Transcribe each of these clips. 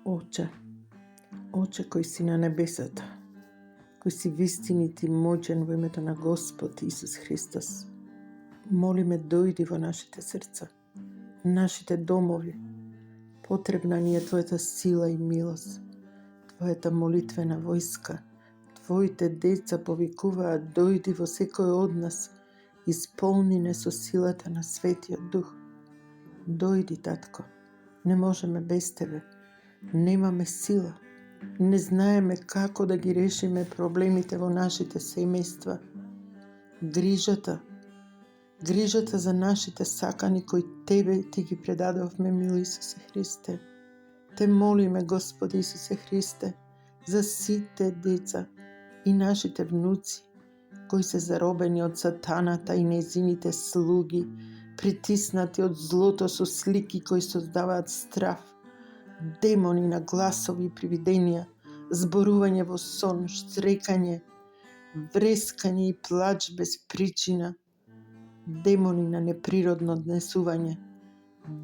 Оче, Оче кој си на небесата, кој си вистинит и моќен во името на Господ Исус Христос, молиме дојди во нашите срца, нашите домови. Потребна ни е Твојата сила и милост, Твојата молитвена војска. Твоите деца повикуваат дојди во секој од нас, исполни не со силата на Светиот Дух. Дојди, Татко, не можеме без Тебе, немаме сила, не знаеме како да ги решиме проблемите во нашите семејства. Грижата за нашите сакани кои Тебе Ти ги предадовме, мили Исусе Христе. Те молиме, Господи Исусе Христе, за сите деца и нашите внуци, кои се заробени од сатаната и нејзините слуги, притиснати од злото со слики кои создаваат страв, демони на гласови и привиденија, зборување во сон, штрекање, врескање и плач без причина, демони на неприродно однесување,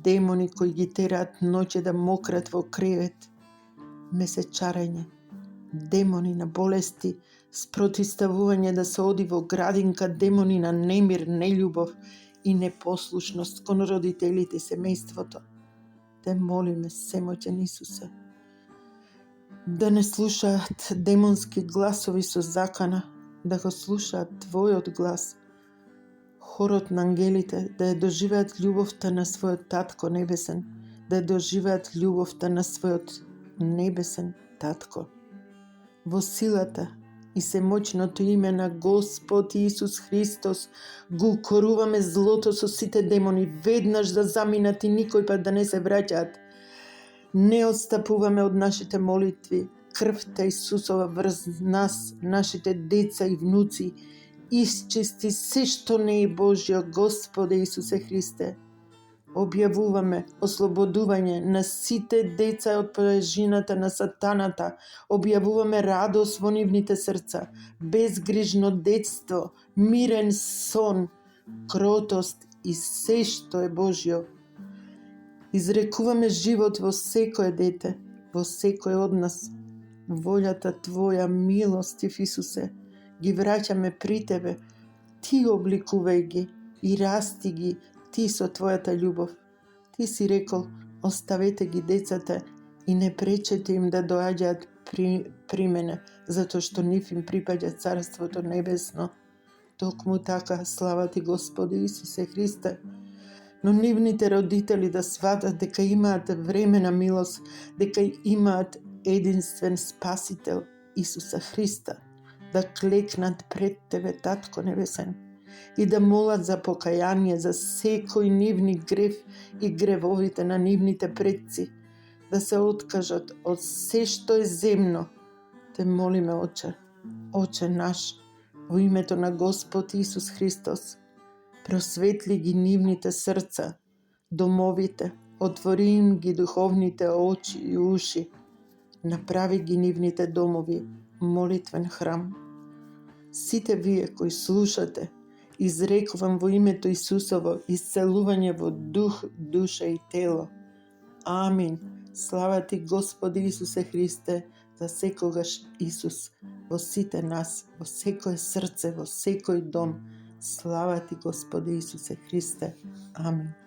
демони кои ги тераат ноќе да мократ во кревет, месечарење, демони на болести, спротивставување да се оди во градинка, демони на немир, нељубов и непослушност кон родителите и семејството. Те молиме, Семоќен Исусе, да не слушаат демонски гласови со закана, да го слушаат Твојот глас, хорот на ангелите, да ја доживеат љубовта на својот Татко Небесен, да ја доживеат љубовта на својот Небесен Татко. Во силата и семоќното име на Господ Исус Христос го укоруваме злото со сите демони, веднаш да заминат и никој пат да не се враќаат. Не отстапуваме од нашите молитви. Крвта Исусова врз нас, нашите деца и внуци, исчисти се што не е Божјо, Господе Исусе Христе. Објавуваме ослободување на сите деца од прежината на сатаната. Објавуваме радост во нивните срца, безгрижно детство, мирен сон, кротост и се што е Божјо. Изрекуваме живот во секое дете, во секој од нас. Волјата Твоја, милостив Исусе, ги враќаме при Тебе. Ти обликувај ги и расти ги Ти со Твојата љубов. Ти си рекол, оставете ги децата и не пречете им да доаѓаат при мене, затоа што нив им припаѓа Царството Небесно. Токму така, слава Ти, Господи Исусе Христе. Но нивните родители да сватат дека имаат времена милост, дека имаат единствен Спасител, Исуса Христа, да клекнат пред Тебе, Татко Небесен, и да молат за покаяние за секој нивни грев и гревовите на нивните предци, да се откажат од се што е земно. Те молиме, Оче, Оче наш, во името на Господ Исус Христос, просветли ги нивните срца, домовите, отвори им ги духовните очи и уши, направи ги нивните домови, молитвен храм. Сите вие кои слушате, изрекувам во името Исусово исцелување во дух, душа и тело. Амин. Слава Ти, Господи Исусе Христе, за секогаш Исус, во сите нас, во секое срце, во секој дом. Слава Ти, Господи Исусе Христе. Амин.